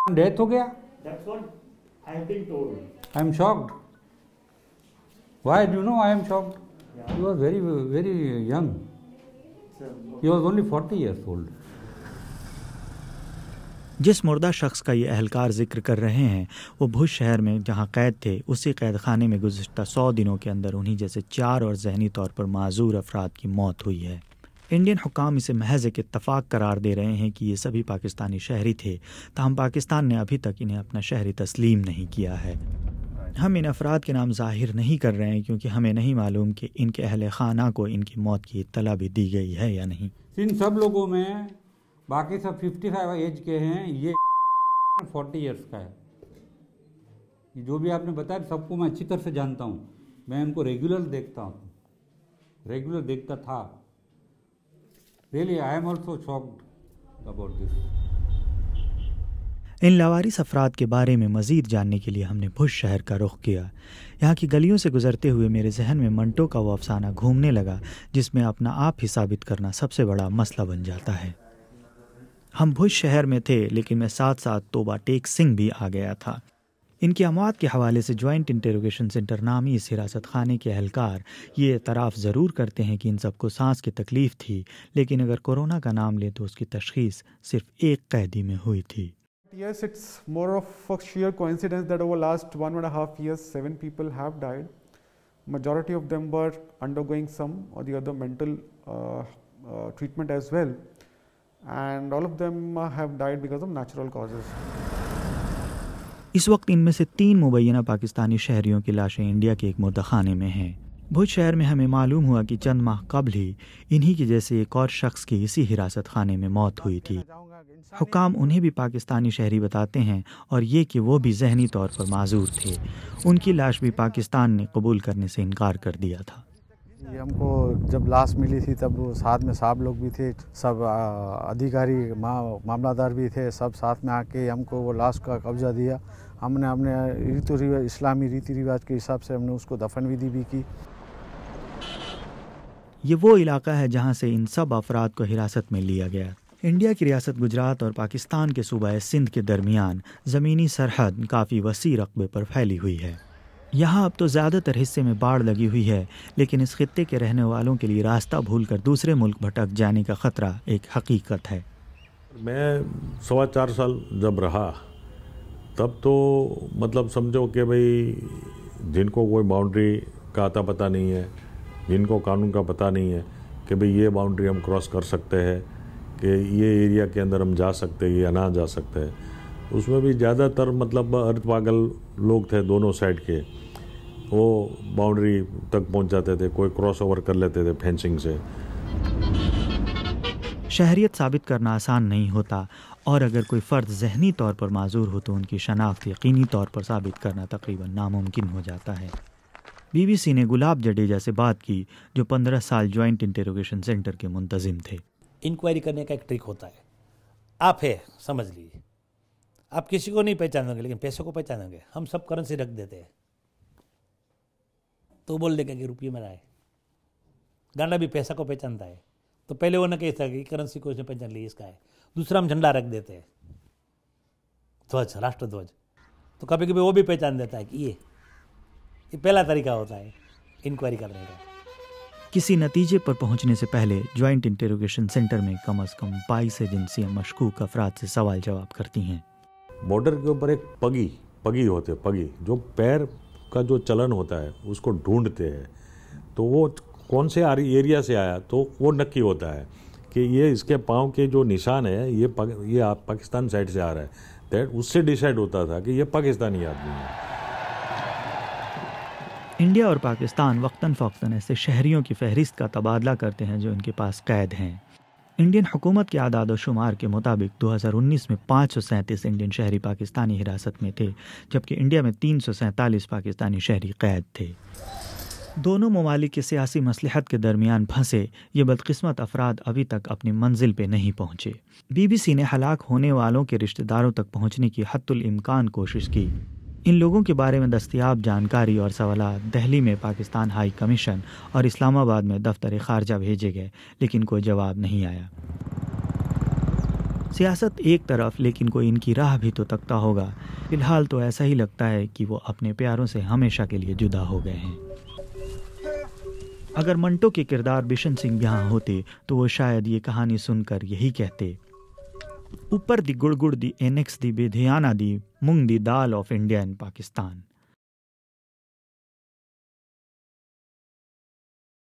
Death हो गया? That's what I have been told. I am shocked. Why do you know I am shocked? Yeah. He was very, very young. He was only 40 years old. जिस मुर्दा शख्स का ये अहलकार जिक्र कर रहे हैं वो भुज शहर में जहां कैद थे उसी कैद खाने में गुज़िश्ता 100 दिनों के अंदर उन्हीं जैसे 4 और जहनी तौर पर माजूर अफराद की मौत हुई है। इंडियन हुकाम इसे महज एक इत्तफाक करार दे रहे हैं कि ये सभी पाकिस्तानी शहरी थे, ताहम पाकिस्तान ने अभी तक इन्हें अपना शहरी तस्लीम नहीं किया है। हम इन अफराद के नाम जाहिर नहीं कर रहे हैं क्योंकि हमें नहीं मालूम कि इनके अहल खाना को इनकी मौत की इत्तला भी दी गई है या नहीं। इन सब लोगों में बाकी सब 55 एज के हैं, ये 40 इयर्स का है। जो भी आपने बताया सबको मैं अच्छी तरह से जानता हूँ, मैं इनको रेगुलर देखता था। Really, I am also shocked about this. इन लावारिस अफराद के बारे में मज़ीद जानने के लिए हमने भुज शहर का रुख किया। यहाँ की गलियों से गुजरते हुए मेरे जहन में मंटो का वो अफसाना घूमने लगा जिसमें अपना आप ही साबित करना सबसे बड़ा मसला बन जाता है। हम भुज शहर में थे लेकिन मैं साथ साथ तोबा टेक सिंह भी आ गया था। इनकी अमवात के हवाले से जॉइंट इंटरोगेशन सेंटर नामी इस हिरासत खाने के अहलकार ये एतराफ़ ज़रूर करते हैं कि इन सबको सांस की तकलीफ़ थी, लेकिन अगर कोरोना का नाम ले तो उसकी तशख़ीस सिर्फ एक कैदी में हुई थी। Yes, it's more of a sheer coincidence that over last 1.5 years, 7 people have died. Majority of them were undergoing some or the other mental treatment as well, and all of them have died because of natural causes. इस वक्त इनमें से 3 मुबैना पाकिस्तानी शहरियों की लाशें India के एक मुर्दखाने में हैं। भुज शहर में हमें मालूम हुआ कि चंद माह कबल ही इन्हीं की जैसे एक और शख्स की इसी हिरासत खाने में मौत हुई थी। हुकाम उन्हें भी पाकिस्तानी शहरी बताते हैं और ये कि वो भी जहनी तौर पर माजूर थे। उनकी लाश भी पाकिस्तान ने कबूल करने से इनकार कर दिया था। ये हमको जब लाश मिली थी तब साथ में साहब लोग भी थे, सब अधिकारी मामलादार भी थे, सब साथ में आके हमको वो लाश का कब्जा दिया। हमने अपने इस्लामी रीति रिवाज के हिसाब से हमने उसको दफन विधि भी की। ये वो इलाका है जहाँ से इन सब अफराद को हिरासत में लिया गया। इंडिया की रियासत गुजरात और पाकिस्तान के सूबा सिंध के दरमियान ज़मीनी सरहद काफ़ी वसी रकबे पर फैली हुई है। यहाँ अब तो ज़्यादातर हिस्से में बाढ़ लगी हुई है, लेकिन इस खित्ते के रहने वालों के लिए रास्ता भूलकर दूसरे मुल्क भटक जाने का ख़तरा एक हकीकत है। मैं 4.25 साल जब रहा तब तो मतलब समझो कि भाई जिनको कोई बाउंड्री का अता पता नहीं है, जिनको कानून का पता नहीं है कि भाई ये बाउंड्री हम क्रॉस कर सकते हैं, कि ये एरिया के अंदर हम जा सकते हैं या ना जा सकते हैं, उसमें भी ज़्यादातर मतलब अर्ध पागल लोग थे दोनों साइड के। वो बाउंड्री तक पहुंच जाते थे, कोई क्रॉस ओवर कर लेते थे फेंसिंग से। शहरियत साबित करना आसान नहीं होता और अगर कोई फ़र्द जहनी तौर पर माजूर हो तो उनकी शनाख्त यकीनी तौर पर साबित करना तकरीबन नामुमकिन हो जाता है। BBC ने गुलाब जडेजा से बात की जो 15 साल जॉइंट इंटरोगेशन सेंटर के मुंतजिम थे। इंक्वायरी करने का एक ट्रिक होता है, आप है समझ लीजिए, आप किसी को नहीं पहचानोगे लेकिन पैसों को पहचानोगे। हम सब करेंसी रख देते हैं तो बोल देगा कि रुपये मेरा है। गांडा भी पैसा को पहचानता है, तो पहले वो न कहता कि करेंसी को इसने पहचान ली इसका है। दूसरा हम झंडा रख देते हैं, ध्वज, राष्ट्र ध्वज, तो कभी कभी वो भी पहचान देता है कि ये पहला तरीका होता है इंक्वायरी करने का। किसी नतीजे पर पहुंचने से पहले जॉइंट इंटरोगेशन सेंटर में कम से कम 22 एजेंसियां मशकूक अफराद से सवाल जवाब करती हैं। बॉर्डर के ऊपर एक पगी होते हैं, पगी जो पैर का जो चलन होता है उसको ढूंढते हैं, तो वो कौन से एरिया से आया तो वो नक्की होता है कि ये इसके पाँव के जो निशान है ये पाकिस्तान साइड से आ रहा है। दैट उससे डिसाइड होता था कि ये पाकिस्तानी आदमी है। इंडिया और पाकिस्तान वक्तन फ़ौक्तन ऐसे शहरियों की फहरिस्त का तबादला करते हैं जो इनके पास कैद हैं। इंडियन हुकूमत के आदाद व शुमार के मुताबिक 2019 में 537 इंडियन शहरी पाकिस्तानी हिरासत में थे, जबकि इंडिया में 347 पाकिस्तानी शहरी कैद थे। दोनों ममालिक के सियासी मसलहत के दरमियान फंसे ये बदकिस्मत अफराद अभी तक अपनी मंजिल पे नहीं पहुँचे। BBC ने हलाक होने वालों के रिश्तेदारों तक पहुँचने की हद्दुल इम्कान कोशिश की। इन लोगों के बारे में दस्तयाब जानकारी और सवालात दिल्ली में पाकिस्तान हाई कमीशन और इस्लामाबाद में दफ्तर खारजा भेजे गए, लेकिन कोई जवाब नहीं आया। सियासत एक तरफ, लेकिन कोई इनकी राह भी तो तकता होगा। फिलहाल तो ऐसा ही लगता है कि वो अपने प्यारों से हमेशा के लिए जुदा हो गए हैं। अगर मंटो के किरदार बिशन सिंह यहाँ होते तो वो शायद ये कहानी सुनकर यही कहते, ऊपर दी गुड़ गुड़ दी एनेक्स दी बेधियाना दी मूंग दी दाल ऑफ इंडिया एंड पाकिस्तान।